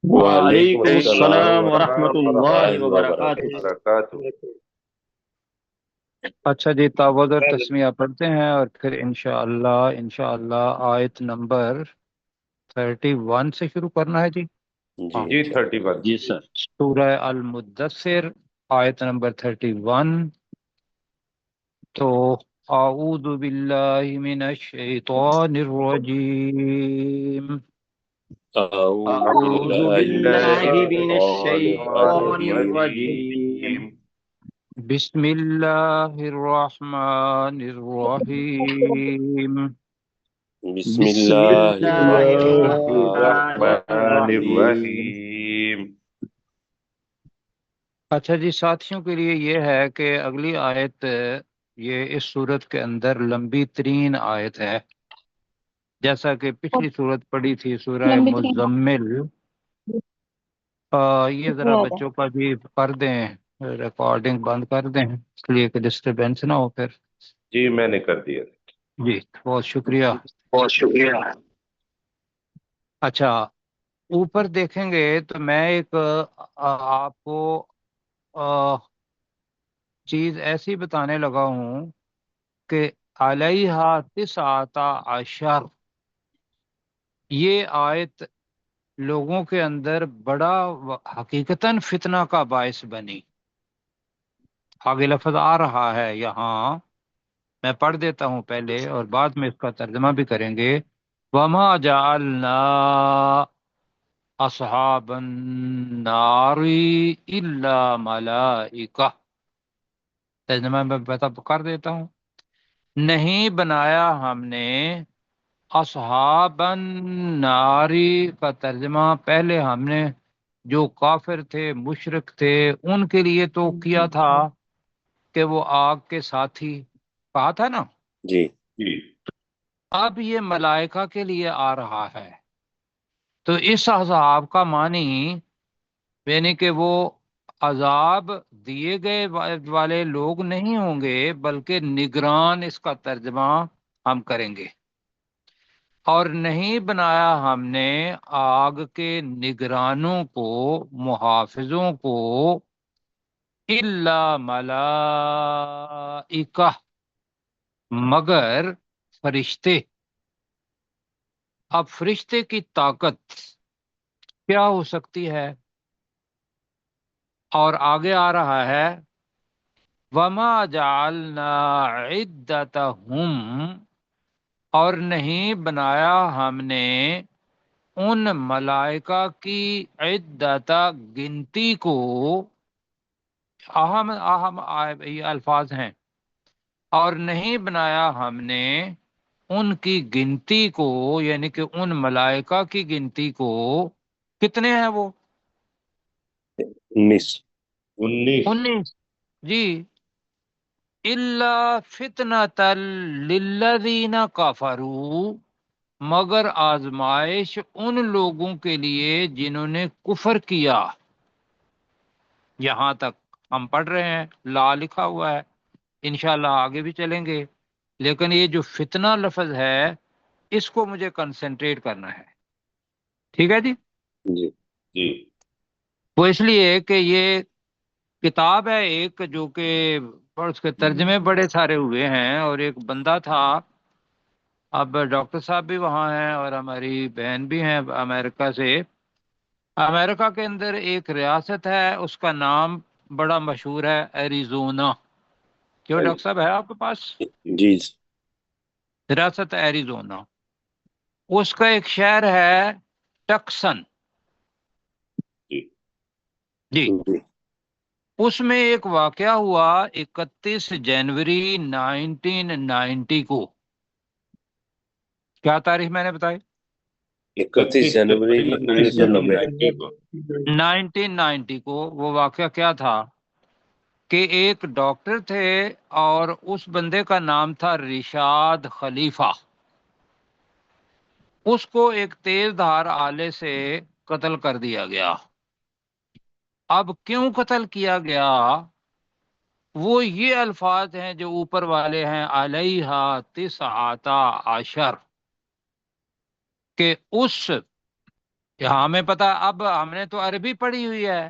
وعلیکم وعلیکم السلام السلام ورحمۃ ورحمۃ اللہ اللہ وبرکاتہ۔ وبرکاتہ۔ اچھا جی، تعوذ اور تسمیہ پڑھتے ہیں اور پھر انشاءاللہ آیت نمبر 31 سے شروع کرنا ہے جی۔ جی ہاں، 31۔ جی سر۔ سورہ المدثر آیت نمبر 31۔ تو اعوذ باللہ من الشیطان الرجیم، اعوذ اعوذ باللہ من باللہ من الشیطان الشیطان الرجیم۔ الرجیم، بسم اللہ الرحمن الرحیم۔ بسم بسم اللہ اللہ الرحمن الرحمن الرحیم۔ الرحیم۔ اچھا جی، ساتھیوں کے لیے یہ ہے کہ اگلی آیت یہ اس صورت کے اندر لمبی ترین آیت ہے، جیسا کہ پچھلی صورت پڑھی تھی سورہ لمبی ترین مزمل۔ یہ ذرا بات ہے۔ بچوں کا بھی کر دیں، ریکارڈنگ بند کر دیں اس لیے کہ ڈسٹربینس نہ ہو پھر۔ جی میں نے کر دیا۔ جی بہت شکریہ۔ بہت شکریہ۔ اچھا، اوپر دیکھیں گے تو میں ایک آپ کو چیز ایسی بتانے لگا ہوں کہ علیہا تسعۃ عشر، یہ آیت لوگوں کے اندر بڑا حقیقتاً فتنہ کا باعث بنی۔ آگے لفظ آ رہا ہے یہاں، میں پڑھ دیتا ہوں پہلے اور بعد میں اس کا ترجمہ بھی کریں گے۔ وما جعلنا اصحاب النار الا ملائکہ، ترجمہ میں بتا کر دیتا ہوں، نہیں بنایا ہم نے اصحاب الناری کا ترجمہ پہلے ہم نے جو کافر تھے مشرک تھے ان کے لیے تو کیا تھا کہ وہ آگ کے ساتھی کہا تھا نا، جی جی اب یہ ملائکہ کے لیے آ رہا ہے۔ تو اس عذاب کا معنی یعنی کہ وہ عذاب دیے گئے والے لوگ نہیں ہوں گے بلکہ نگران، اس کا ترجمہ ہم کریں گے۔ اور نہیں بنایا ہم نے آگ کے نگرانوں کو، محافظوں کو، الا ملائکہ، مگر فرشتے۔ اب فرشتے کی طاقت کیا ہو سکتی ہے؟ اور آگے آ رہا ہے وما جعلنا عدتہم، اور نہیں بنایا ہم نے ان ملائکہ کی عدت، گنتی کو، اہم یہ الفاظ ہیں، اور نہیں بنایا ہم نے ان کی گنتی کو، یعنی کہ ان ملائکہ کی گنتی کو، کتنے ہیں وہ؟ 19۔ 19۔ 19 جی۔ الا فتنۃ للذین کفروا، مگر آزمائش ان لوگوں کے لیے جنہوں نے کفر کیا۔ یہاں تک ہم پڑھ رہے ہیں، لا لکھا ہوا ہے، انشاءاللہ آگے بھی چلیں گے، لیکن یہ جو فتنہ لفظ ہے اس کو مجھے کنسنٹریٹ کرنا ہے، ٹھیک ہے جی؟ جی جی وہ اس لیے کہ یہ کتاب ہے ایک جو کہ اس کے ترجمے بڑے سارے ہوئے ہیں، اور ایک بندہ تھا، اب ڈاکٹر صاحب بھی وہاں ہیں اور ہماری بہن بھی ہیں امریکہ سے۔ امریکہ کے اندر ایک ریاست ہے، اس کا نام بڑا مشہور ہے، ایریزونا۔ کیوں ڈاکٹر صاحب ہے آپ کے پاس؟ جی ریاست ایریزونا، اس کا ایک شہر ہے ٹکسن جی جی۔ جی۔ اس میں ایک واقعہ ہوا 31 جنوری 1990 کو۔ کیا تاریخ میں نے بتائی؟ 31 جنوری 1990۔ 1990 کو۔ 1990 کو وہ واقعہ کیا تھا کہ ایک ڈاکٹر تھے اور اس بندے کا نام تھا رشاد خلیفہ، اس کو ایک تیز دھار آلے سے قتل کر دیا گیا۔ اب کیوں قتل کیا گیا؟ وہ یہ الفاظ ہیں جو اوپر والے ہیں، علیہا تسعۃ عشر، کہ اس ہمیں پتا، اب ہم نے تو عربی پڑھی ہوئی ہے،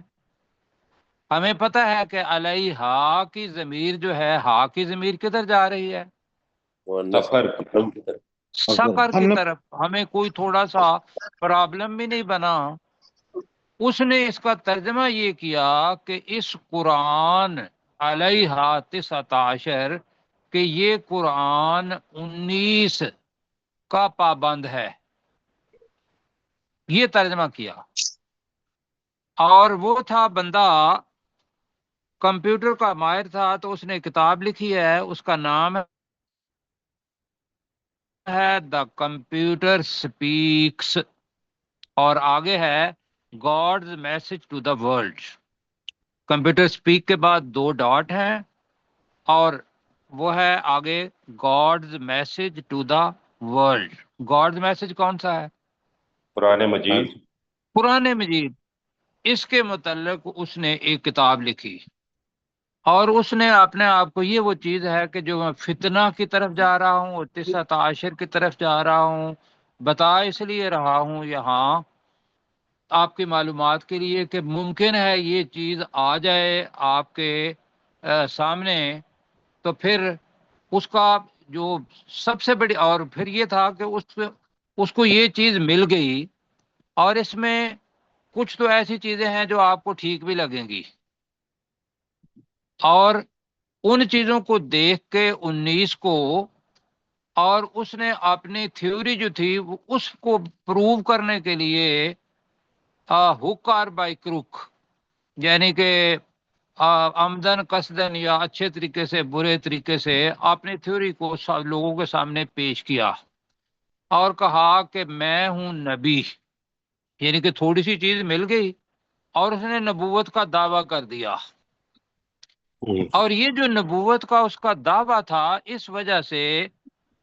ہمیں پتا ہے کہ علیہا کی ضمیر جو ہے، ہا کی ضمیر کدھر جا رہی ہے؟ سفر کی طرف۔ سفر ہم کی نے طرف۔ ہمیں کوئی تھوڑا سا پرابلم بھی نہیں بنا۔ اس نے اس کا ترجمہ یہ کیا کہ اس قرآن علیہا 19 کہ یہ قرآن 19 کا پابند ہے، یہ ترجمہ کیا۔ اور وہ تھا بندہ کمپیوٹر کا ماہر تھا، تو اس نے کتاب لکھی ہے، اس کا نام ہے دا کمپیوٹر سپیکس، اور آگے ہے God's message to the world. Computer speak کے بعد 2 ڈاٹ ہیں، اور وہ ہے آگے God's message to the world. God's message کون سا ہے؟ قرآن مجید۔ قرآن مجید۔ اس کے متعلق اس نے ایک کتاب لکھی، اور اس نے اپنے آپ کو، یہ وہ چیز ہے کہ جو میں فتنہ کی طرف جا رہا ہوں اور 19 کی طرف جا رہا ہوں، بتا اس لیے رہا ہوں یہاں آپ کی معلومات کے لیے کہ ممکن ہے یہ چیز آ جائے آپ کے سامنے، تو پھر اس کا جو سب سے بڑی، اور پھر یہ تھا کہ اس کو یہ چیز مل گئی، اور اس میں کچھ تو ایسی چیزیں ہیں جو آپ کو ٹھیک بھی لگیں گی، اور ان چیزوں کو دیکھ کے 19 کو، اور اس نے اپنی تھیوری جو تھی اس کو پروو کرنے کے لیے ہک اور بائی کروک، یعنی کہ آمدن قصدن یا اچھے طریقے سے برے طریقے سے اپنی تھیوری کو لوگوں کے سامنے پیش کیا، اور کہا کہ میں ہوں نبی، یعنی کہ تھوڑی سی چیز مل گئی اور اس نے نبوت کا دعویٰ کر دیا۔ اور یہ جو نبوت کا اس کا دعویٰ تھا، اس وجہ سے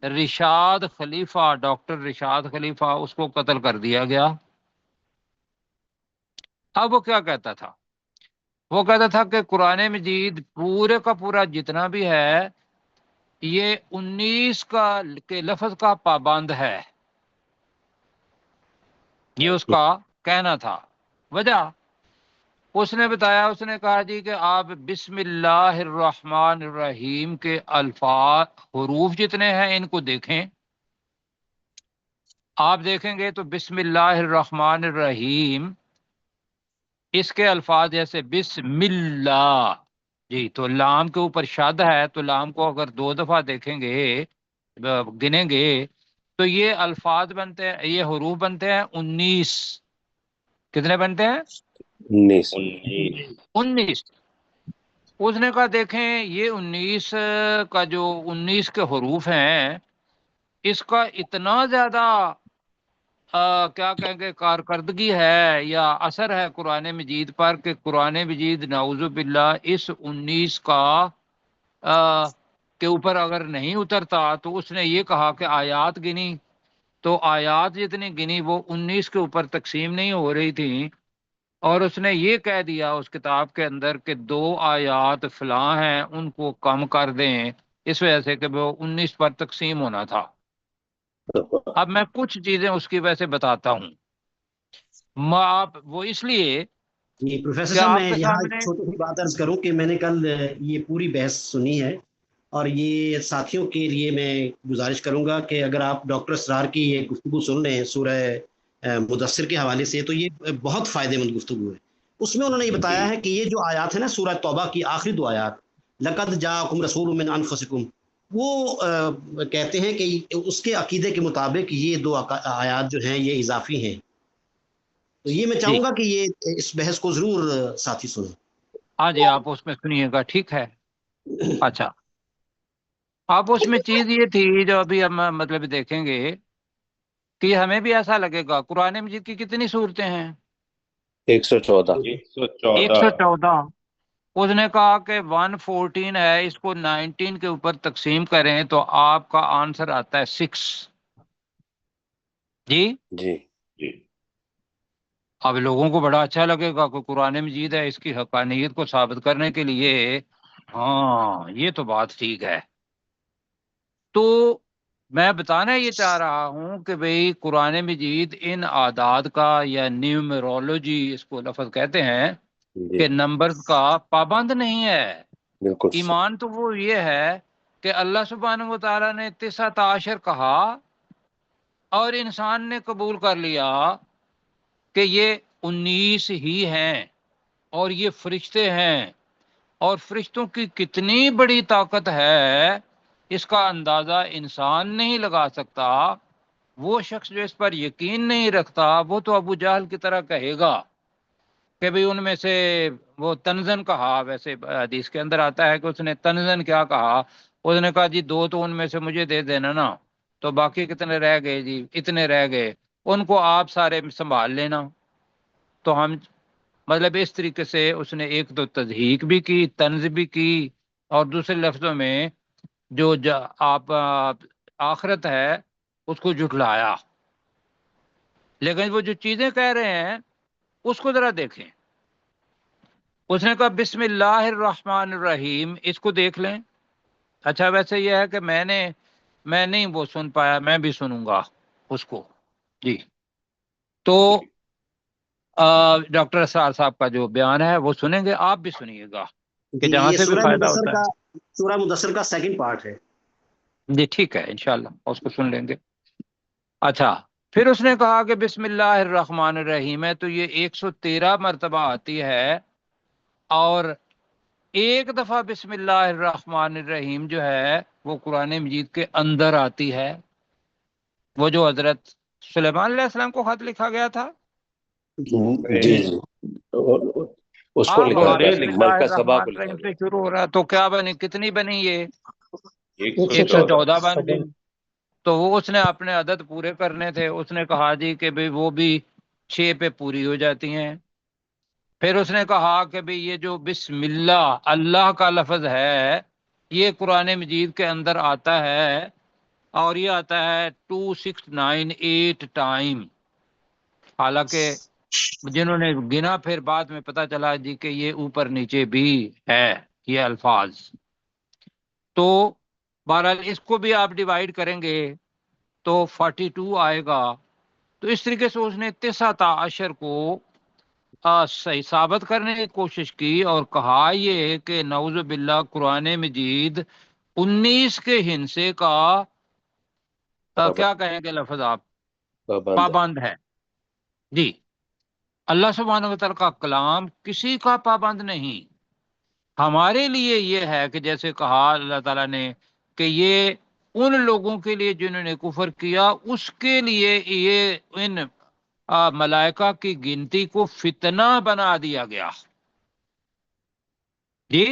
رشاد خلیفہ، ڈاکٹر رشاد خلیفہ، اس کو قتل کر دیا گیا۔ اب وہ کیا کہتا تھا؟ وہ کہتا تھا کہ قرآن مجید پورے کا پورا جتنا بھی ہے یہ 19 کے لفظ کا پابند ہے، یہ اس کا کہنا تھا۔ وجہ اس نے بتایا، اس نے کہا جی کہ آپ بسم اللہ الرحمن الرحیم کے الفاظ، حروف جتنے ہیں ان کو دیکھیں، آپ دیکھیں گے تو بسم اللہ الرحمن الرحیم، اس کے الفاظ جیسے بسم اللہ، جی تو لام کے اوپر شد ہے، تو لام کو اگر 2 دفعہ دیکھیں گے، گنیں گے، تو یہ الفاظ بنتے ہیں، یہ حروف بنتے ہیں 19۔ کتنے بنتے ہیں؟ 19۔ 19۔ اس نے کہا دیکھیں یہ 19 کا جو 19 کے حروف ہیں، اس کا اتنا زیادہ کیا کہیں گے کارکردگی ہے یا اثر ہے قرآن مجید پر، کہ قرآن مجید نعوذ باللہ اس 19 کا کے اوپر اگر نہیں اترتا، تو اس نے یہ کہا کہ آیات گنی، تو آیات جتنی گنی وہ 19 کے اوپر تقسیم نہیں ہو رہی تھی، اور اس نے یہ کہہ دیا اس کتاب کے اندر کہ 2 آیات فلاں ہیں، ان کو کم کر دیں، اس وجہ سے کہ وہ 19 پر تقسیم ہونا تھا۔ اب میں کچھ چیزیں اس کی وجہ سے بتاتا ہوں، آپ وہ اس لیے جی پروفیسر کہ صاحب، آپ میں کے یہاں سامنے، ایک چھوٹی سی بات عرض کروں کہ میں نے کل یہ پوری بحث سنی ہے، اور یہ ساتھیوں کے لیے میں گزارش کروں گا کہ اگر آپ ڈاکٹر اسرار کی یہ گفتگو سن رہے ہیں سورہ مدثر کے حوالے سے، تو یہ بہت فائدہ مند گفتگو ہے۔ اس میں انہوں نے یہ بتایا ہے کہ یہ جو آیات ہے نا سورہ توبہ کی آخری 2 آیات، لقد جاءکم رسول من انفسکم، وہ کہتے ہیں کہ اس کے عقیدے کے مطابق یہ 2 آیات جو ہیں یہ اضافی ہیں۔ تو یہ میں جی چاہوں گا کہ یہ اس بحث کو ضرور ساتھی سنیں۔ ہاں جی، آپ اس میں سنیے گا، ٹھیک ہے۔ اچھا، آپ اس میں چیز یہ تھی جو ابھی ہم مطلب دیکھیں گے کہ ہمیں بھی ایسا لگے گا، قرآن مجید کی کتنی صورتیں ہیں؟ 114۔ 114۔ 114۔ اس نے کہا کہ 114 ہے، اس کو 19 کے اوپر تقسیم کریں تو آپ کا آنسر آتا ہے 6۔ جی جی۔ جی اب لوگوں کو بڑا اچھا لگے گا کہ قرآن مجید ہے، اس کی حقانیت کو ثابت کرنے کے لیے، ہاں یہ تو بات ٹھیک ہے۔ تو میں بتانا یہ چاہ رہا ہوں کہ بھئی قرآن مجید ان اعداد کا یا نیومرولوجی اس کو لفظ کہتے ہیں جی کہ نمبرز کا پابند نہیں ہے۔ بالکل ایمان تو وہ یہ ہے کہ اللہ سبحانہ و تعالیٰ نے 19 کہا اور انسان نے قبول کر لیا کہ یہ 19 ہی ہیں اور یہ فرشتے ہیں، اور فرشتوں کی کتنی بڑی طاقت ہے اس کا اندازہ انسان نہیں لگا سکتا۔ وہ شخص جو اس پر یقین نہیں رکھتا وہ تو ابو جہل کی طرح کہے گا کہ بھئی ان میں سے وہ تنزن کہا، ویسے حدیث کے اندر آتا ہے کہ اس نے تنزن کیا کہا، اس نے کہا جی 2 تو ان میں سے مجھے دے دینا نا، تو باقی کتنے رہ گئے جی؟ اتنے رہ گئے، ان کو آپ سارے سنبھال لینا۔ تو ہم مطلب اس طریقے سے اس نے ایک تو تضحیق بھی کی، طنز بھی کی، اور دوسرے لفظوں میں جو آپ آخرت ہے اس کو جھٹلایا۔ لیکن وہ جو چیزیں کہہ رہے ہیں اس کو ذرا دیکھیں۔ اس نے کہا بسم اللہ الرحمن الرحیم، اس کو دیکھ لیں۔ اچھا ویسے یہ ہے کہ میں نہیں وہ سن پایا، میں بھی سنوں گا اس کو۔ جی تو ڈاکٹر اسرار صاحب کا جو بیان ہے وہ سنیں گے، آپ بھی سنیے گا کہ جی، جہاں یہ سے بھی فائدہ ہوتا ہے۔ سورہ مدثر کا 2nd پارٹ ہے۔ جی ٹھیک ہے، انشاءاللہ اس کو سن لیں گے۔ اچھا پھر اس نے کہا کہ بسم اللہ الرحمن الرحیم ہے، تو یہ 113 مرتبہ آتی ہے، اور ایک دفعہ بسم اللہ الرحمن الرحیم جو ہے وہ قرآن مجید کے اندر آتی ہے، وہ جو حضرت سلیمان علیہ السلام کو خط لکھا گیا تھا۔ جی جی اس کو لکھا ہاں گیا بسم اللہ ملکہ سبا الرحمن کو لکھا الرحیم سے گیا۔ شروع ہو رہا، تو کیا بنی؟ کتنی بنی یہ؟ 114 114 بن گئی۔ تو وہ اس نے اپنے عدد پورے کرنے تھے، اس نے کہا جی کہ بھئی وہ بھی 6 پہ پوری ہو جاتی ہیں۔ پھر اس نے کہا کہ بھئی یہ جو بسم اللہ، اللہ کا لفظ ہے، یہ قرآن مجید کے اندر آتا ہے، اور یہ آتا ہے 2698 ٹائم۔ حالانکہ جنہوں نے گنا پھر بعد میں پتہ چلا جی کہ یہ اوپر نیچے بھی ہے یہ الفاظ۔ تو بہرحال اس کو بھی آپ ڈیوائیڈ کریں گے تو 42 آئے گا۔ تو اس طریقے سے اس نے 19 کو صحیح ثابت کرنے کی کوشش کی، اور کہا یہ کہ نعوذ باللہ قرآن مجید 19 کے ہندسے کا کیا کہیں گے لفظ آپ؟ پابند ہے۔ جی اللہ سبحانہ و تعالیٰ کا کلام کسی کا پابند نہیں۔ ہمارے لیے یہ ہے کہ جیسے کہا اللہ تعالیٰ نے کہ یہ ان لوگوں کے لیے جنہوں نے کفر کیا، اس کے لیے یہ ان ملائکہ کی گنتی کو فتنہ بنا دیا گیا۔ جی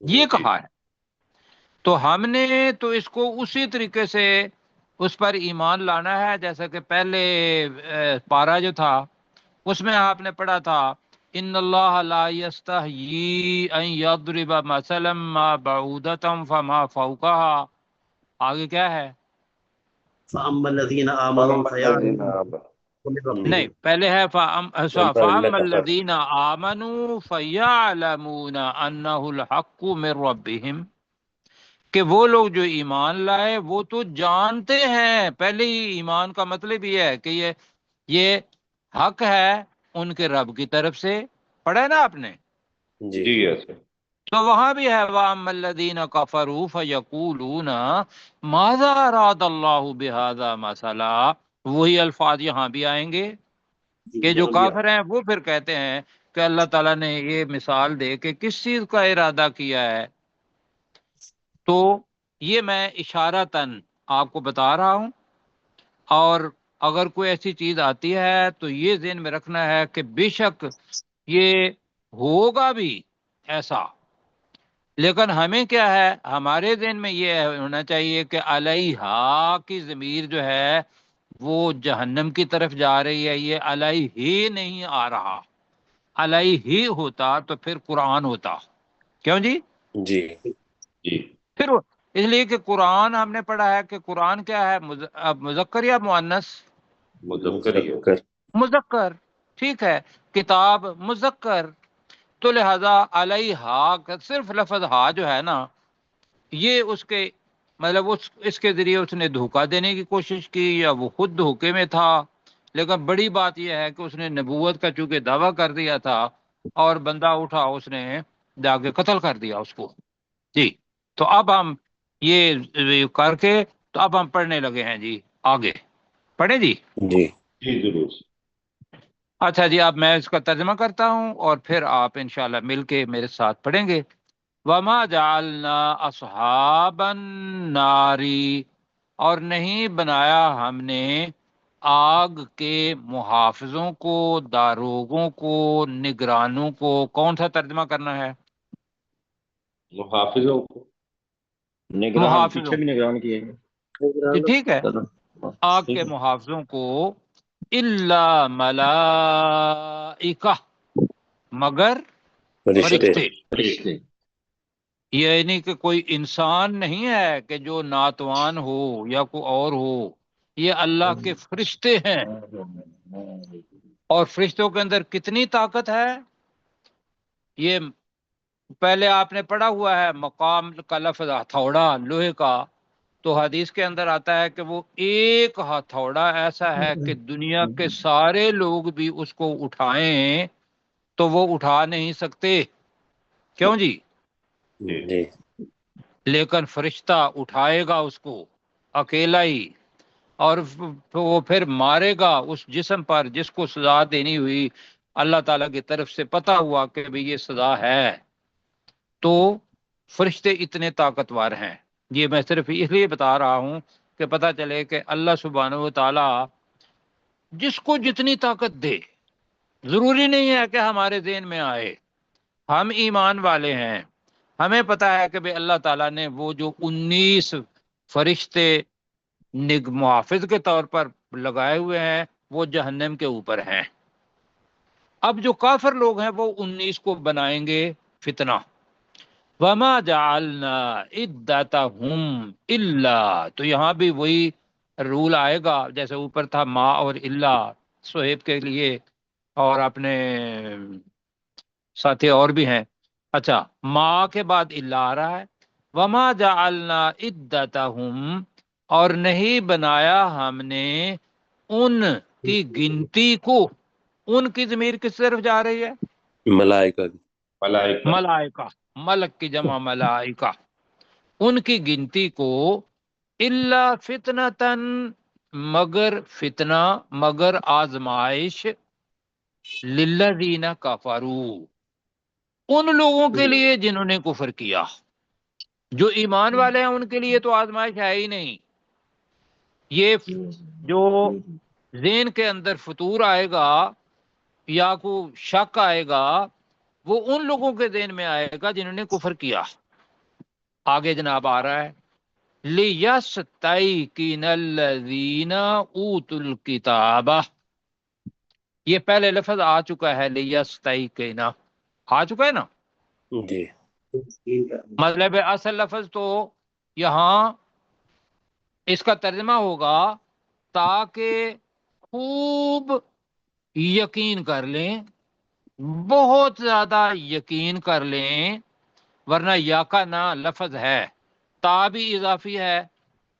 یہ کہا ہے، تو ہم نے تو اس کو اسی طریقے سے اس پر ایمان لانا ہے جیسا کہ پہلے پارہ جو تھا اس میں آپ نے پڑھا تھا ان اللہ لا یستحیی ان یضرب مثلا ما بعودۃ فما فوقها۔ آگے کیا ہے؟ فَأَمَّا الَّذِينَ آمَنُوا فَيَعْلَمُونَ نہیں، پہلے ہے فَأَمَّا الَّذِينَ آمَنُوا فَيَعْلَمُونَ أَنَّهُ الْحَقُّ مِنْ رَبِّهِمْ، کہ وہ لوگ جو ایمان لائے وہ تو جانتے ہیں، پہلے ہی ایمان کا مطلب یہ ہے کہ یہ حق ہے ان کے رب کی طرف سے۔ پڑھا ہے نا آپ نے؟ جی جی ایسے تو وہاں بھی ہے وَأَمَّا الَّذِينَ كَفَرُوا فَيَقُولُونَ مَاذَا أَرَادَ اللَّهُ بِهَذَا مَثَلًا، وہی الفاظ یہاں بھی آئیں گے کہ جو کافر ہیں وہ پھر کہتے ہیں کہ اللہ تعالیٰ نے یہ مثال دے کے کس چیز کا ارادہ کیا ہے۔ تو یہ میں اشارتاً آپ کو بتا رہا ہوں، اور اگر کوئی ایسی چیز آتی ہے تو یہ ذہن میں رکھنا ہے کہ بے شک یہ ہوگا بھی ایسا، لیکن ہمیں کیا ہے، ہمارے ذہن میں یہ ہونا چاہیے کہ علیہا کی ضمیر جو ہے وہ جہنم کی طرف جا رہی ہے، یہ علیہ ہی نہیں آ رہا۔ علیہ ہی ہوتا تو پھر قرآن ہوتا، کیوں جی؟ جی جی پھر اس لیے کہ قرآن ہم نے پڑھا ہے کہ قرآن کیا ہے، مذکر یا مؤنث؟ مذکر مذکر، ٹھیک ہے، کتاب مذکر، تو لہذا علیہا کا صرف لفظ ہا جو ہے نا، یہ اس کے مطلب اس کے ذریعے اس نے دھوکہ دینے کی کوشش کی یا وہ خود دھوکے میں تھا، لیکن بڑی بات یہ ہے کہ اس نے نبوت کا چونکہ دعویٰ کر دیا تھا اور بندہ اٹھا اس نے جا کے قتل کر دیا اس کو. جی تو اب ہم یہ کر کے تو اب ہم پڑھنے لگے ہیں جی، آگے پڑھیں جی. جی جی ضرور. اچھا جی، اب میں اس کا ترجمہ کرتا ہوں اور پھر آپ انشاءاللہ مل کے میرے ساتھ پڑھیں گے. وما جعلنا اصحاب النار، اور نہیں بنایا ہم نے آگ کے محافظوں کو، داروغوں کو، نگرانوں کو. کون سا ترجمہ کرنا ہے؟ محافظوں کو نگران، محافظوں پیچھے بھی نگران کیے گئے. جی ٹھیک ہے، آگ ٹھیک کے ہے. محافظوں کو. الا ملائکہ، مگر فرشتے. فرشتے. فرشتے. یعنی کہ کوئی انسان نہیں ہے کہ جو ناتوان ہو یا کوئی اور ہو، یہ اللہ کے فرشتے ہیں. اور فرشتوں کے اندر کتنی طاقت ہے؟ یہ پہلے آپ نے پڑھا ہوا ہے، مقام کا لفظ ہتھوڑا لوہے کا، تو حدیث کے اندر آتا ہے کہ وہ ایک ہتھوڑا ایسا ہے کہ دنیا کے سارے لوگ بھی اس کو اٹھائیں تو وہ اٹھا نہیں سکتے. کیوں جی؟ جی لیکن فرشتہ اٹھائے گا اس کو اکیلا ہی، اور وہ پھر مارے گا اس جسم پر جس کو سزا دینی ہوئی اللہ تعالیٰ کی طرف سے پتا ہوا کہ بھی یہ سزا ہے. تو فرشتے اتنے طاقتور ہیں. یہ میں صرف اس لیے بتا رہا ہوں کہ پتہ چلے کہ اللہ سبحانہ و تعالیٰ جس کو جتنی طاقت دے، ضروری نہیں ہے کہ ہمارے ذہن میں آئے. ہم ایمان والے ہیں، ہمیں پتا ہے کہ اللہ تعالیٰ نے وہ جو 19 فرشتے محافظ کے طور پر لگائے ہوئے ہیں وہ جہنم کے اوپر ہیں. اب جو کافر لوگ ہیں وہ 19 کو بنائیں گے فتنہ. وما جعلنا عدتهم الا، تو یہاں بھی وہی رول آئے گا جیسے اوپر تھا ما اور الا صہیب کے لیے، اور اپنے ساتھی اور بھی ہیں. اچھا، ما کے بعد الا آ رہا ہے. وما جعلنا عدتهم، اور نہیں بنایا ہم نے ان کی گنتی کو. ان کی ضمیر کس طرف جا رہی ہے؟ ملائکہ. ملائکہ. ملائکہ، ملک کی جمع ملائکہ. ان کی گنتی کو الا فتنتن، مگر فتنہ، مگر آزمائش، للذین کفروا، ان لوگوں کے لیے جنہوں نے کفر کیا. جو ایمان والے ہیں ان کے لیے تو آزمائش ہے ہی نہیں. یہ جو ذہن کے اندر فطور آئے گا یا کوئی شک آئے گا وہ ان لوگوں کے ذہن میں آئے گا جنہوں نے کفر کیا. آگے جناب آ رہا ہے لِيَسْتَيْقِنَ الَّذِينَ أُوتُوا الْكِتَابَ. یہ پہلے لفظ آ چکا ہے، لِيَسْتَيْقِنَ آ چکا ہے نا. جی مطلب اصل لفظ تو یہاں اس کا ترجمہ ہوگا تاکہ خوب یقین کر لیں، بہت زیادہ یقین کر لیں. ورنہ یا کا نا لفظ ہے، تا بھی اضافی ہے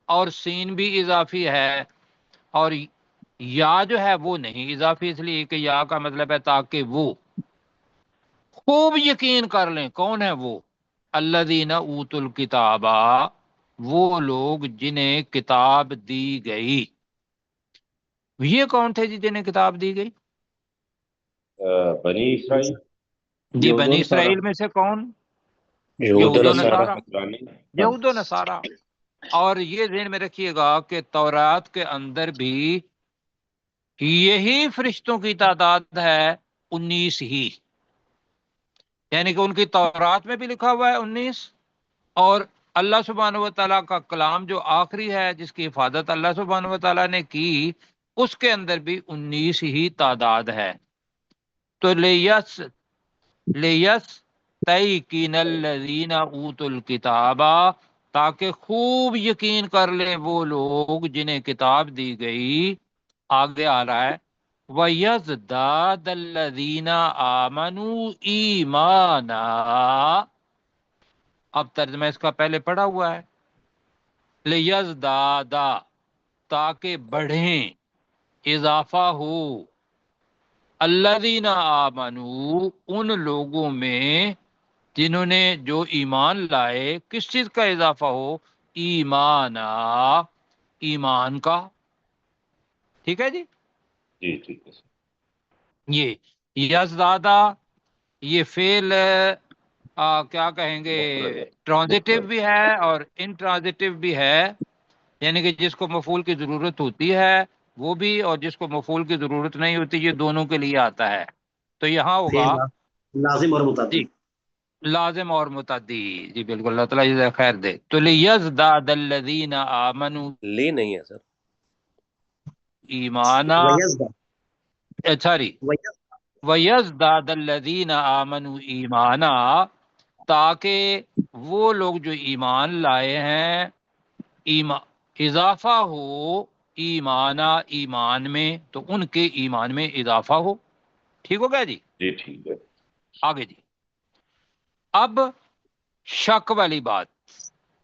اور سین بھی اضافی ہے، اور یا جو ہے وہ نہیں اضافی، اس لیے کہ یا کا مطلب ہے تاکہ وہ خوب یقین کر لیں. کون ہے وہ؟ الذین اوتوا الکتاب، وہ لوگ جنہیں کتاب دی گئی. یہ کون تھے جی جنہیں کتاب دی گئی؟ بنی اسرائیل. جی بنی اسرائیل میں سے کون؟ یہود یہود و نصارہ. نصارہ. یہود و نصارہ. اور یہ ذہن میں رکھیے گا کہ تورات کے اندر بھی یہی فرشتوں کی تعداد ہے 19 ہی، یعنی کہ ان کی تورات میں بھی لکھا ہوا ہے 19، اور اللہ سبحانہ و تعالیٰ کا کلام جو آخری ہے جس کی حفاظت اللہ سبحانہ و تعالیٰ نے کی اس کے اندر بھی 19 ہی تعداد ہے. تو لیستیقن الذین اوتوا الکتاب، تاکہ خوب یقین کر لیں وہ لوگ جنہیں کتاب دی گئی. آگے آ رہا ہے وَيَزْدَادَ الَّذِينَ آمَنُوا ایمانا. اب ترجمہ اس کا پہلے پڑھا ہوا ہے. لیزدادا تاکہ بڑھیں، اضافہ ہو، الذین آمنو ان لوگوں میں جنہوں نے جو ایمان لائے، کس چیز کا اضافہ ہو؟ ایمانا، ایمان کا. ٹھیک ہے جی. جی ٹھیک ہے. یہ یزدادا یہ فعل کیا کہیں گے، ٹرانزیٹیو بھی ہے اور انٹرانزیٹیو بھی ہے، یعنی کہ جس کو مفعول کی ضرورت ہوتی ہے وہ بھی، اور جس کو مفعول کی ضرورت نہیں ہوتی، یہ دونوں کے لیے آتا ہے. تو یہاں ہوگا لازم اور جی متعدی. لازم اور متعدی. جی بالکل، اللہ تعالیٰ جزائے خیر دے. تو لیزداد الذین آمنوا لے نہیں ہے سر. ایمانا، ویزداد سوری، ویزداد الذین آمنوا ایمانا، تاکہ وہ لوگ جو ایمان لائے ہیں اضافہ ہو ایمانا، ایمان میں، تو ان کے ایمان میں اضافہ ہو. ٹھیک ہو گیا جی. جی ٹھیک ہے. آگے جی. اب شک والی بات،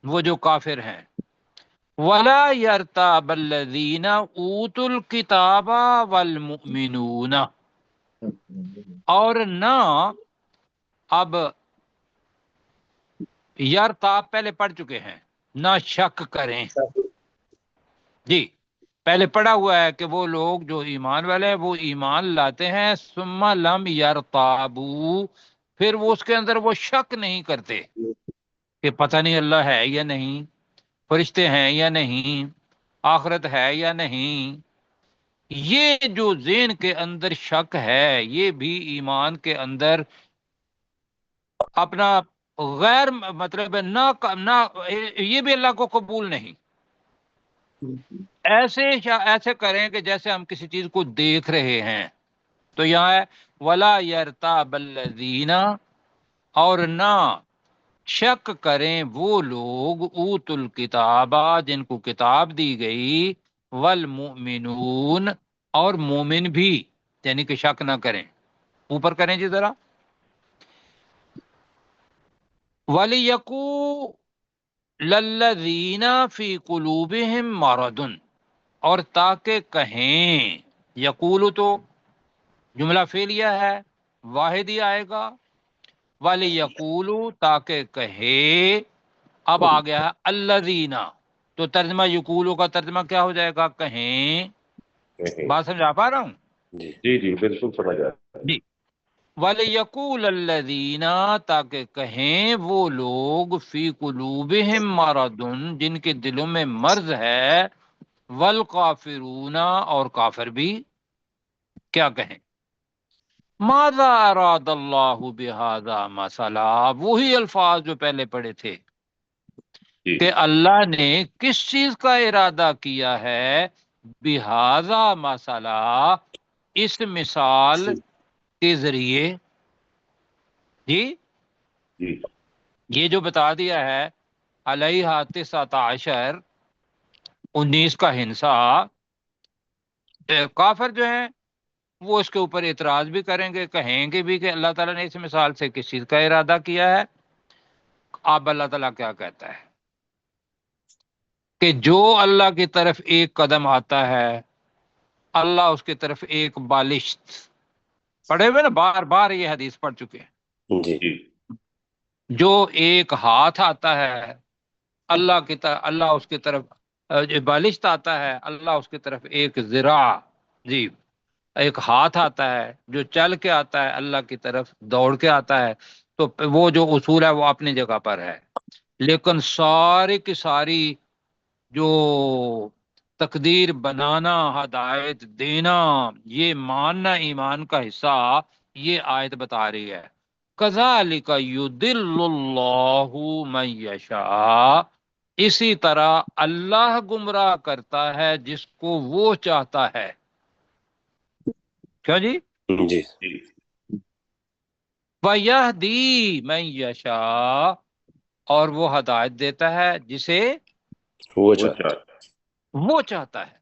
وہ جو کافر ہیں، وَلَا يَرْتَابَ الَّذِينَ أُوتُوا الْكِتَابَ وَالْمُؤْمِنُونَ، اور نہ اب یرتاب پہلے پڑھ چکے ہیں، نہ شک کریں. جی پہلے پڑھا ہوا ہے کہ وہ لوگ جو ایمان والے ہیں وہ ایمان لاتے ہیں، ثم لم یرتابو، پھر وہ اس کے اندر وہ شک نہیں کرتے کہ پتہ نہیں اللہ ہے یا نہیں، فرشتے ہیں یا نہیں، آخرت ہے یا نہیں. یہ جو ذہن کے اندر شک ہے، یہ بھی ایمان کے اندر اپنا غیر مطلب نہ یہ بھی اللہ کو قبول نہیں. ایسے کریں کہ جیسے ہم کسی چیز کو دیکھ رہے ہیں. تو یہاں ہے ولا یرتاب الذین، اور نہ شک کریں وہ لوگ اوت الکتابہ جن کو کتاب دی گئی، والمؤمنون اور مومن بھی، یعنی کہ شک نہ کریں. اوپر کریں جی ذرا. وَلِيَقُولَ الَّذِينَ فِي قُلُوبِهِم مَرَضٌ، اور تاکہ کہیں، یقول تو جملہ فعلیہ ہے، واحد ہی آئے گا. وَلِيَقُولُ تاکہ کہے، اب آ گیا ہے الَّذِينَ، تو ترجمہ یقولو کا ترجمہ کیا ہو جائے گا؟ کہیں. بات سمجھا پا رہا ہوں؟ جی جی جی بالکل سمجھ آیا. جی. وَلِيَقُولَ الَّذِينَ تاکہ کہیں وہ لوگ، فی قلوبہم مرض جن کے دلوں میں مرض ہے، والکافرون اور کافر بھی، کیا کہیں؟ ماذا اراد اللہ بہذا مثلا، وہی الفاظ جو پہلے پڑھے تھے جی کہ اللہ نے کس چیز کا ارادہ کیا ہے، بہذا مثلا، اس مثال کے ذریعے. جی جی یہ جو بتا دیا ہے علیہ 19 19 کا ہنسا، کافر جو ہیں وہ اس کے اوپر اعتراض بھی کریں گے، کہیں گے بھی کہ اللہ تعالیٰ نے اس مثال سے کس چیز کا ارادہ کیا ہے. اب اللہ تعالیٰ کیا کہتا ہے کہ جو اللہ کی طرف ایک قدم آتا ہے، اللہ اس کی طرف ایک بالشت، پڑھے ہوئے نا، بار بار یہ حدیث پڑھ چکے ہیں. جی جی جو ایک ہاتھ آتا ہے اللہ کی طرف، اللہ اس کی طرف بالشت آتا ہے، اللہ اس کی طرف ایک ذراع، جی ایک ہاتھ آتا ہے، جو چل کے آتا ہے اللہ کی طرف، دوڑ کے آتا ہے. تو وہ جو اصول ہے وہ اپنی جگہ پر ہے، لیکن ساری کی ساری جو تقدیر بنانا، ہدایت دینا، یہ ماننا ایمان کا حصہ، یہ آیت بتا رہی ہے. کذالک یضل اللہ من یشاء، اسی طرح اللہ گمراہ کرتا ہے جس کو وہ چاہتا ہے. کیا جی؟ جی جی وَيَهْدِي مَن یشاء، اور وہ ہدایت دیتا ہے جسے وہ وہ چاہتا چاہتا. وہ چاہتا ہے.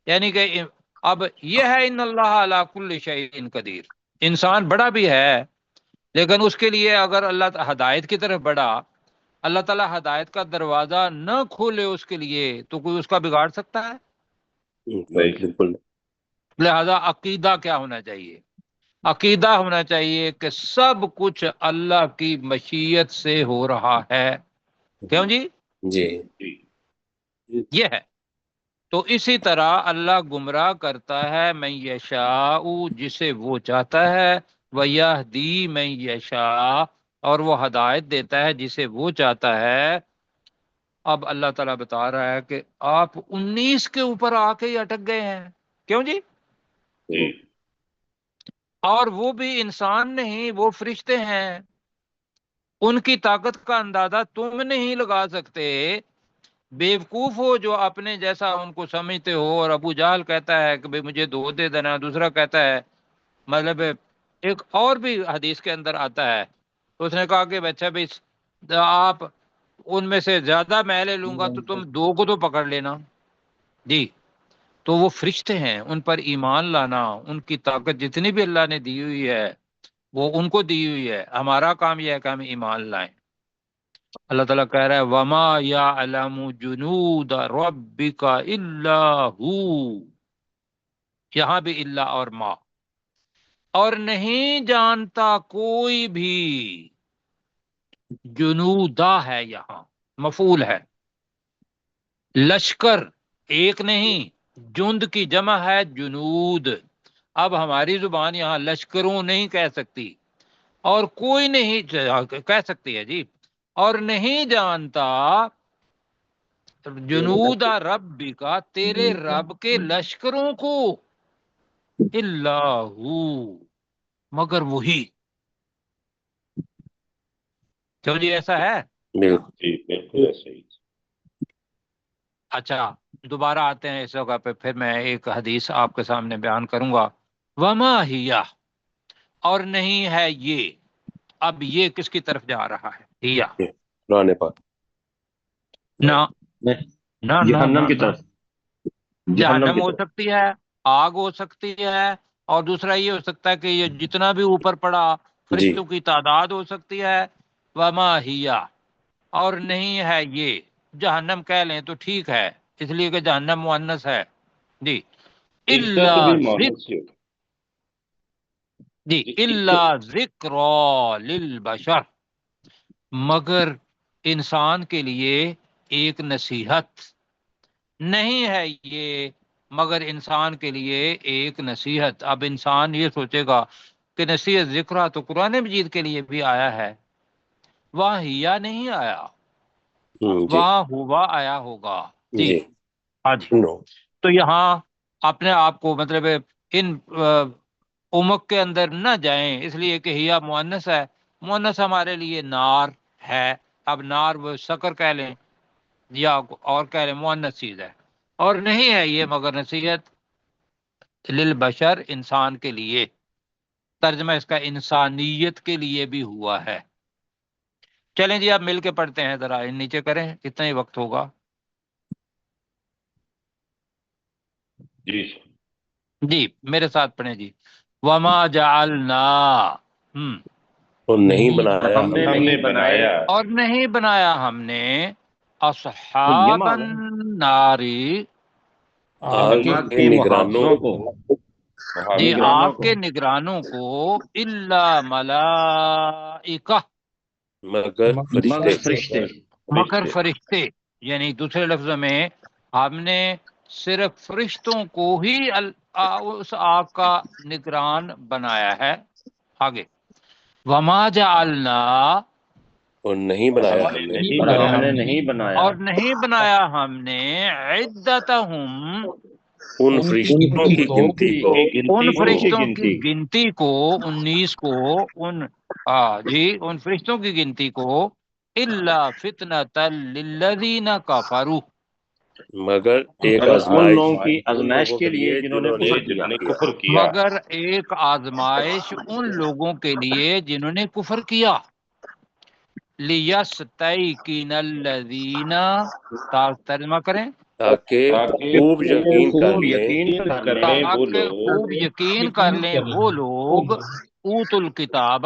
یعنی کہ اب یہ ہے ان اللہ علی کل شیء قدیر، انسان بڑا بھی ہے لیکن اس کے لیے اگر اللہ ہدایت کی طرف بڑھا اللہ تعالیٰ ہدایت کا دروازہ نہ کھولے اس کے لیے تو کوئی اس کا بگاڑ سکتا ہے؟ بالکل لہذا عقیدہ کیا ہونا چاہیے؟ عقیدہ ہونا چاہیے کہ سب کچھ اللہ کی مشیت سے ہو رہا ہے. کیوں جی؟ جی جی یہ ہے. تو اسی طرح اللہ گمراہ کرتا ہے من یشاء، جسے وہ چاہتا ہے، ویہدی من یشاء، اور وہ ہدایت دیتا ہے جسے وہ چاہتا ہے. اب اللہ تعالیٰ بتا رہا ہے کہ آپ 19 کے اوپر آ کے ہی اٹک گئے ہیں. کیوں جی؟ جی اور وہ بھی انسان نہیں، وہ فرشتے ہیں. ان کی طاقت کا اندازہ تم نہیں لگا سکتے. بیوقوف ہو جو اپنے جیسا ان کو سمجھتے ہو. اور ابو جہل کہتا ہے کہ بھئی مجھے 2 دے دینا، دوسرا کہتا ہے، مطلب ایک اور بھی حدیث کے اندر آتا ہے، اس نے کہا کہ اچھا بھئی آپ ان میں سے زیادہ میں لے لوں گا تو تم 2 کو تو پکڑ لینا. جی تو وہ فرشتے ہیں، ان پر ایمان لانا، ان کی طاقت جتنی بھی اللہ نے دی ہوئی ہے وہ ان کو دی ہوئی ہے. ہمارا کام یہ ہے کہ ہم ایمان لائیں. اللہ تعالیٰ کہہ رہا ہے وَمَا يَعْلَمُ جُنُودَ رَبِّكَ إِلَّا هُوَ، یہاں بھی اللہ اور ما، اور نہیں جانتا کوئی بھی. جنودا ہے، یہاں مفعول ہے. لشکر ایک نہیں، جند کی جمع ہے جنود. اب ہماری زبان یہاں لشکروں نہیں کہہ سکتی، اور کوئی نہیں کہہ سکتی ہے جی. اور نہیں جانتا جنود ربی کا، تیرے رب کے لشکروں کو، اللہ مگر وہی. کیوں جی ایسا ہے؟ بالکل جی بالکل ایسا ہی. اچھا دوبارہ آتے ہیں اس جگہ پہ، پھر میں ایک حدیث آپ کے سامنے بیان کروں گا. وما ہیا، اور نہیں ہے یہ. اب یہ کس کی طرف جا رہا ہے؟ ہیا قرآن پاک. نہ نہ جہنم کی طرف. جہنم ہو سکتی ہے، آگ ہو سکتی ہے، اور دوسرا یہ ہو سکتا ہے کہ یہ جتنا بھی اوپر پڑا جی فرشتوں کی تعداد ہو سکتی ہے. وما ہیا، اور نہیں ہے یہ. جہنم کہہ لیں تو ٹھیک ہے، اس لیے کہ جہنم مؤنث ہے. جی عزت الا بھی ذکر، مونس سے ہوگی. جی الا ذکر للبشر، مگر انسان کے لیے ایک نصیحت. نہیں ہے یہ مگر انسان کے لیے ایک نصیحت. اب انسان یہ سوچے گا کہ نصیحت ذکرہ تو قرآن مجید کے لیے بھی آیا ہے، وہاں ہیا نہیں آیا، جی وہاں ہوا آیا ہوگا. جی جی ہاں جی. نو تو یہاں اپنے آپ کو مطلب ان امک کے اندر نہ جائیں، اس لیے کہ ہیا مؤنث ہے. مؤنث ہمارے لیے نار ہے. اب نار وہ سکر کہہ لیں یا اور کہہ لیں، مؤنث چیز ہے. اور نہیں ہے یہ مگر نصیحت للبشر، انسان کے لیے. ترجمہ اس کا انسانیت کے لیے بھی ہوا ہے. چلیں جی اب مل کے پڑھتے ہیں، ذرا نیچے کریں، اتنا ہی وقت ہوگا. جی جی میرے ساتھ پڑھیں جی. وما جعلنا، اور نہیں بنایا ہم نے ہم نے بنایا اور نہیں بنایا ہم نے اصحاب النار، آگ کے نگرانوں کو جی محافظ آگ کے نگرانوں کو، الا ملائکہ، مگر فرشتے. مگر فرشتے. یعنی دوسرے لفظوں میں ہم نے صرف فرشتوں کو ہی اس آگ کا نگران بنایا ہے. آگے وما جعلنا، اور نہیں بنایا ہم نے نہیں بنایا اور نہیں بنایا ہم نے عدتہم، ان فرشتوں کی گنتی کو ان فرشتوں کی گنتی کو، 19 کو، ان فرشتوں کی گنتی کو، الا فتنۃ للذین کفروا، مگر ایک ان آزمائش لوگوں کی ان آزمائش لوگوں کے لیے جنہوں نے کفر کیا. جنہوں نے کفر کیا. مگر ایک آزمائش ان لوگوں کے لیے جنہوں نے کفر کیا. لیستیقن الذین، ترجمہ کریں، تاکہ تاکہ خوب یقین کر خوب لیں یقین کر لیں کریں وہ تاکہ لوگ خوب یقین کر لیں وہ لوگ اوت الکتاب،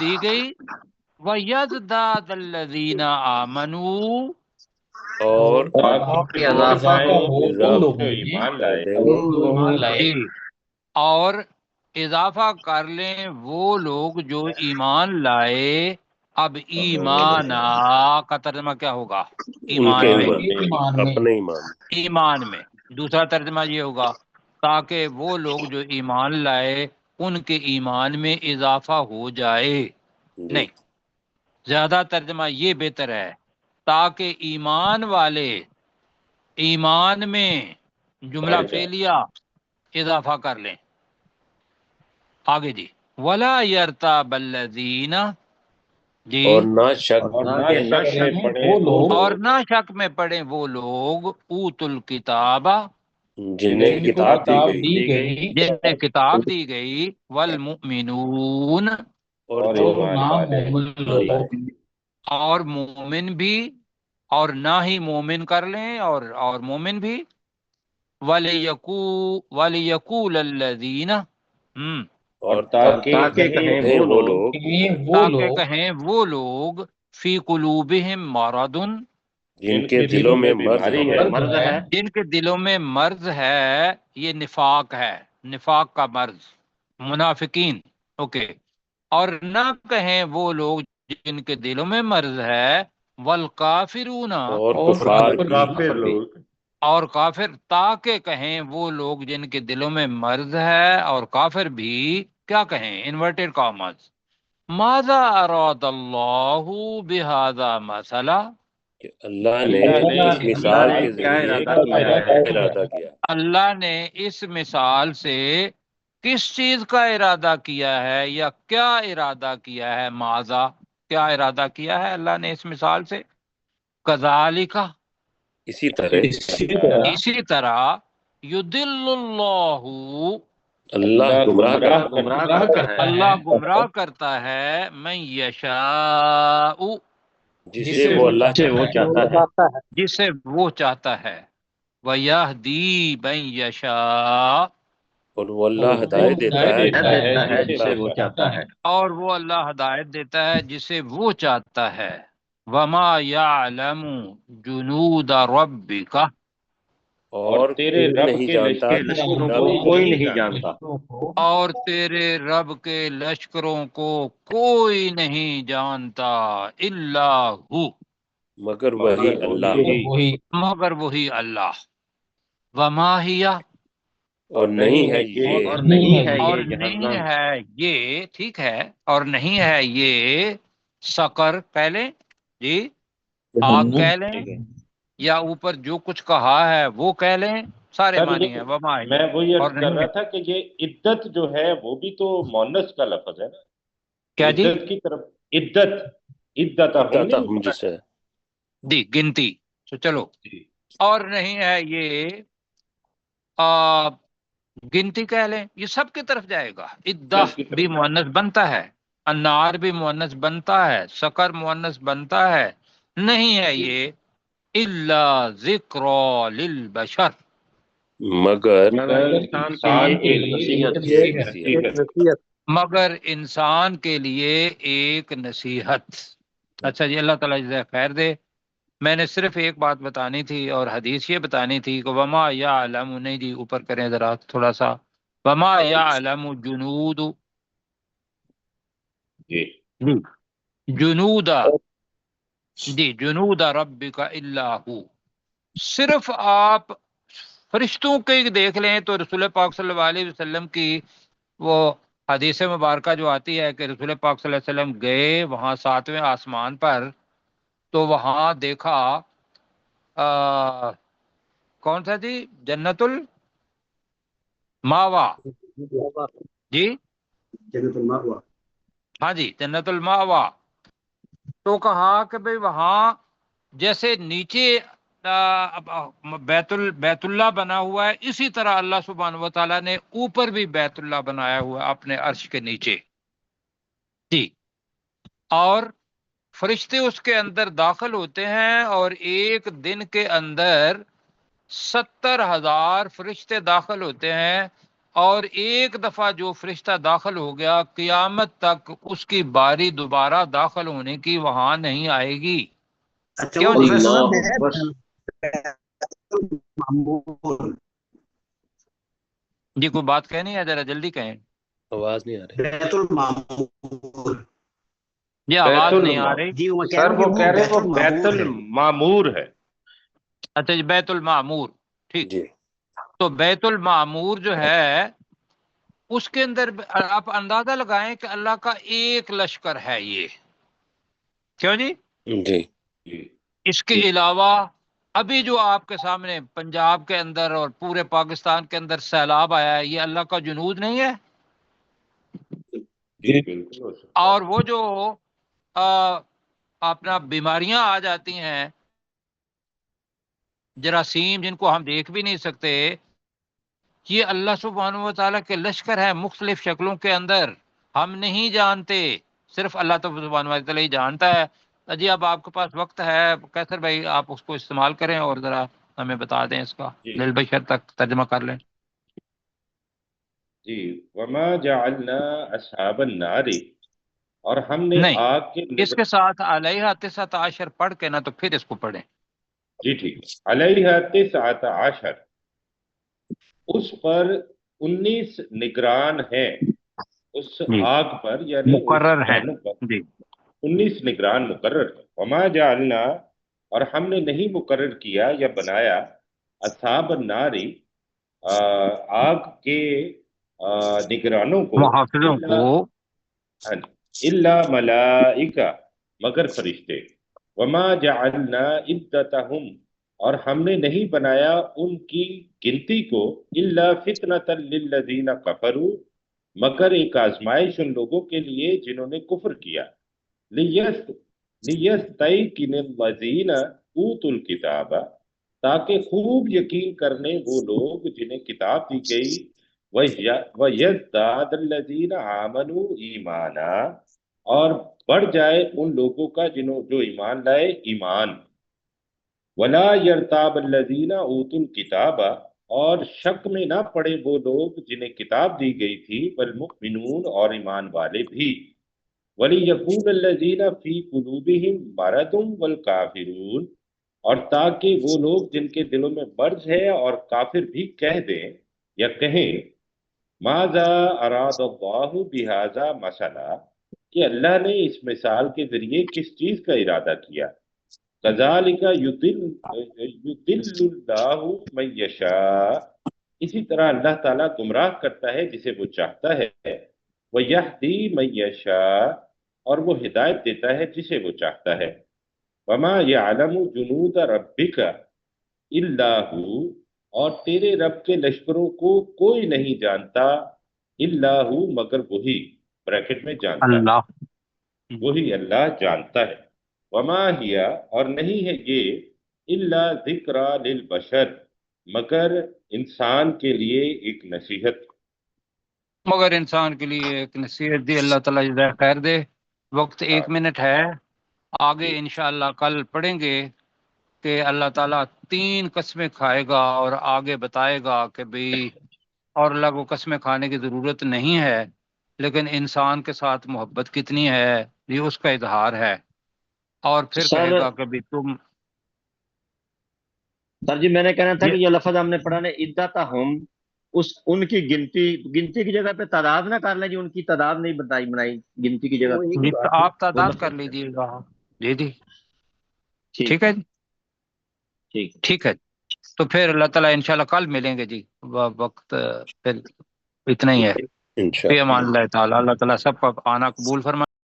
دی گئی وَيَزْدَادَ الَّذِينَ آمَنُوا اور تاکہ اضافہ ہو ان اضافہ لوگوں جو ایمان لائے جی اور اضافہ کر لیں وہ لوگ جو ایمان لائے. اب ایمانا کا ترجمہ کیا ہوگا؟ ان کے ایمان میں. ایمان اپنے ایمان ایمان میں دوسرا ترجمہ یہ ہوگا تاکہ وہ لوگ جو ایمان لائے ان کے ایمان میں اضافہ ہو جائے. جی نہیں، زیادہ ترجمہ یہ بہتر ہے تاکہ ایمان والے ایمان میں جملہ بڑھ جائے۔ فعلیہ اضافہ کر لیں. آگے جی ولا یرتاب الذین جی اور نہ شک اور نہ شک پڑے اور نہ شک میں پڑھیں وہ لوگ اوت الکتاب جنہیں کتاب دی گئی جنہیں کتاب دی گئی والمؤمنون اور جو اور مومن بھی اور نہ ہی مومن کر لیں اور مومن بھی وَلِيَقُولَ الَّذِينَ اور تاکہ کہیں وہ لوگ تاکہ کہیں وہ لوگ فی قلوبہم مرض جن کے دلوں میں مرض ہے جن کے دلوں میں مرض ہے، یہ نفاق ہے، نفاق کا مرض، منافقین. اوکے، اور نہ کہیں وہ لوگ جن کے دلوں میں مرض ہے والکافرون اور کفار بھی کافر لوگ اور کافر، تاکہ کہیں وہ لوگ جن کے دلوں میں مرض ہے اور کافر بھی کیا کہیں انورٹڈ کامز ماذا اراد اللہ بہذا مثلا کہ اللہ نے اس مثال کے ذریعے ارادہ کیا اللہ نے اس مثال سے کس چیز کا ارادہ کیا ہے یا کیا ارادہ کیا ہے؟ ماذا کیا ارادہ کیا ہے اللہ نے اس مثال سے؟ کذالک اسی طرح یضل اللہ اللہ گمراہ کرتا ہے اللہ گمراہ کرتا ہے من یشاء جسے وہ اللہ چاہتا ہے جسے وہ چاہتا ہے وَيَهْدِي مَن یشاء اور وہ اللہ ہدایت دیتا ہے جسے وہ چاہتا ہے اور وہ اللہ ہدایت دیتا ہے جسے وہ چاہتا ہے. وما یعلم جنود ربک اور تیرے رب نہیں کے جانتا لشکروں کو کوئی نہیں جانتا اور تیرے رب کے لشکروں کو کوئی نہیں جانتا الا ہو مگر وہی اللہ مگر وہی اللہ. وما ہی اور نہیں ہے یہ اور نہیں ہے اور یہ نہیں جہنم ہے یہ، ٹھیک ہے، اور نہیں ہے یہ سقر کہہ لیں جی، آگ کہہ لیں یا اوپر جو کچھ کہا ہے وہ کہہ لیں، سارے سر معنی ہیں. وما ہی میں وہی اور عرض کر نہیں رہا ہے. تھا کہ یہ عدت جو ہے وہ بھی تو مونس کا لفظ ہے نا کیا جی؟ عدت کی طرف عدت ہم جسے جی گنتی. تو چلو، اور نہیں ہے یہ گنتی کہہ لیں، یہ سب کی طرف جائے گا. عدہ بھی مؤنث بنتا ہے، النار بھی مؤنث بنتا ہے، سقر مؤنث بنتا ہے. نہیں ہے یہ الا ذکر للبشر مگر انسان کے لیے مگر انسان کے لیے ایک نصیحت. اچھا جی، اللہ تعالیٰ جزائے خیر دے. میں نے صرف ایک بات بتانی تھی اور حدیث یہ بتانی تھی کہ وما یعلم، نہیں جی اوپر کریں ذرا تھوڑا سا، وما یعلم جنود جنود جی جنود ربک الا ہو. صرف آپ فرشتوں کے دیکھ لیں تو رسول پاک صلی اللہ علیہ وسلم کی وہ حدیث مبارکہ جو آتی ہے کہ رسول پاک صلی اللہ علیہ وسلم گئے وہاں 7ویں آسمان پر، تو وہاں دیکھا کون سا جی؟ جنت الماوا جی، جنت المأوا. ہاں جی جنت الماوا. تو کہا کہ بھئی وہاں جیسے نیچے بیت اللہ بنا ہوا ہے، اسی طرح اللہ سبحانہ و تعالیٰ نے اوپر بھی بیت اللہ بنایا ہوا ہے اپنے عرش کے نیچے جی. اور فرشتے اس کے اندر داخل ہوتے ہیں اور ایک دن کے اندر 70,000 فرشتے داخل ہوتے ہیں. اور ایک دفعہ جو فرشتہ داخل ہو گیا قیامت تک اس کی باری دوبارہ داخل ہونے کی وہاں نہیں آئے گی. اچھا کیوں وہ جی؟ اللہ پروفیسر اکبر. معمول جی کوئی بات کہنی ہے ذرا جلدی کہیں. آواز نہیں آ رہی. بیت المعمور. یہ آواز نہیں آ رہی. جی میں کہہ سر رہا ہوں وہ کہ کہہ رہے وہ وہ بیت بیت المعمور ہے. المعمور ہے. اچھا جی بیت المعمور ٹھیک. جی تو بیت المعمور جو ہے اس کے اندر آپ اندازہ لگائیں کہ اللہ کا ایک لشکر ہے یہ. کیوں جی؟ جی جی اس کے علاوہ ابھی جو آپ کے سامنے پنجاب کے اندر اور پورے پاکستان کے اندر سیلاب آیا ہے یہ اللہ کا جنود نہیں ہے. جی بالکل ہو سکتا ہے. اور وہ جو اپنا بیماریاں آ جاتی ہیں جراثیم جن کو ہم دیکھ بھی نہیں سکتے یہ اللہ سبحانہ و تعالیٰ کے لشکر ہے مختلف شکلوں کے اندر. ہم نہیں جانتے صرف اللہ سبحانہ و تعالیٰ ہی جانتا ہے. جی اب آپ کے پاس وقت ہے کیسر بھائی آپ اس کو استعمال کریں اور ذرا ہمیں بتا دیں اس کا جی للبشر تک ترجمہ کر لیں. جی وما جعلنا اصحاب النار اور ہم نے نہیں آگ کے اس کے ساتھ علیہ 19 پڑھ کے نا تو پھر اس کو پڑھیں. جی ٹھیک ہے. علیہ 19 اس پر 19 نگران ہیں اس جی آگ پر یعنی اس مقرر ہے. جہنم پر جی 19 نگران مقرر ہیں. وما جعلنا اور ہم نے نہیں مقرر کیا یا بنایا اصحاب الناری آگ کے نگرانوں کو محافظوں کو الا ملائکہ مگر فرشتے. وما جعلنا عدتہم اور ہم نے نہیں بنایا ان کی گنتی کو الا فتنۃ للذین کفروا مگر ایک آزمائش ان لوگوں کے لیے جنہوں نے کفر کیا. لیستیقن الذین اوتوا الکتاب تاکہ خوب یقین کرنے وہ لوگ جنہیں کتاب دی گئی وَيَزْدَادَ الَّذِينَ آمَنُوا ایمانا اور بڑھ جائے ان لوگوں کا جو ایمان لائے ایمان. وَلَا يَرْتَابَ الَّذِينَ أُوتُوا الْكِتَابَ اور شک میں نہ پڑے وہ لوگ جنہیں کتاب دی گئی تھی وَالْمُؤْمِنُونَ اور ایمان والے بھی. وَلِيَقُولَ الَّذِينَ فِي قُلُوبِهِم مَرَضٌ وَالْكَافِرُونَ اور تاکہ وہ لوگ جن کے دلوں میں مرض ہے اور کافر بھی کہہ دیں یا کہیں ماذا اراد اللہ بہذا مسئلہ کہ اللہ نے اس مثال کے ذریعے کس چیز کا ارادہ کیا. کذالک یضل اللہ من یشاء اسی طرح اللہ تعالیٰ گمراہ کرتا ہے جسے وہ چاہتا ہے. ویہدی من یشاء اور وہ ہدایت دیتا ہے جسے وہ چاہتا ہے. وما یعلم جنود ربک الا ہو اور تیرے رب کے لشکروں کو کوئی نہیں جانتا الا ہو مگر وہی بریکٹ میں جانتا ہے اللہ وہی اللہ جانتا ہے. وما ہیا اور نہیں ہے یہ الا ذکرى للبشر مگر انسان کے لیے ایک نصیحت. مگر انسان کے لیے ایک نصیحت دی. اللہ تعالیٰ جزائے خیر دے. وقت 1 منٹ ہے آگے انشاءاللہ کل پڑھیں گے کہ اللہ تعالیٰ 3 قسمیں کھائے گا اور آگے بتائے گا کہ بھئی اور اللہ کو قسمیں کھانے کی ضرورت نہیں ہے لیکن انسان کے ساتھ محبت کتنی ہے یہ اس کا اظہار ہے. اور پھر کہے گا کہ بھی تم سر جی میں نے کہنا تھا کہ یہ لفظ ہم نے پڑھا نا عدتہم ان کی گنتی کی جگہ پہ تعداد نہ کر لیں جی. ان کی تعداد نہیں بنائی گنتی کی جگہ جی آپ تعداد کر لیجیے گا. جی جی ٹھیک ہے جی ٹھیک ہے. تو پھر اللہ تعالیٰ انشاءاللہ کل ملیں گے جی. وقت پھر اتنا ہی ہے. انشاءاللہ. فی امان اللہ تعالیٰ. اللہ تعالیٰ سب کا آنا قبول فرمائے.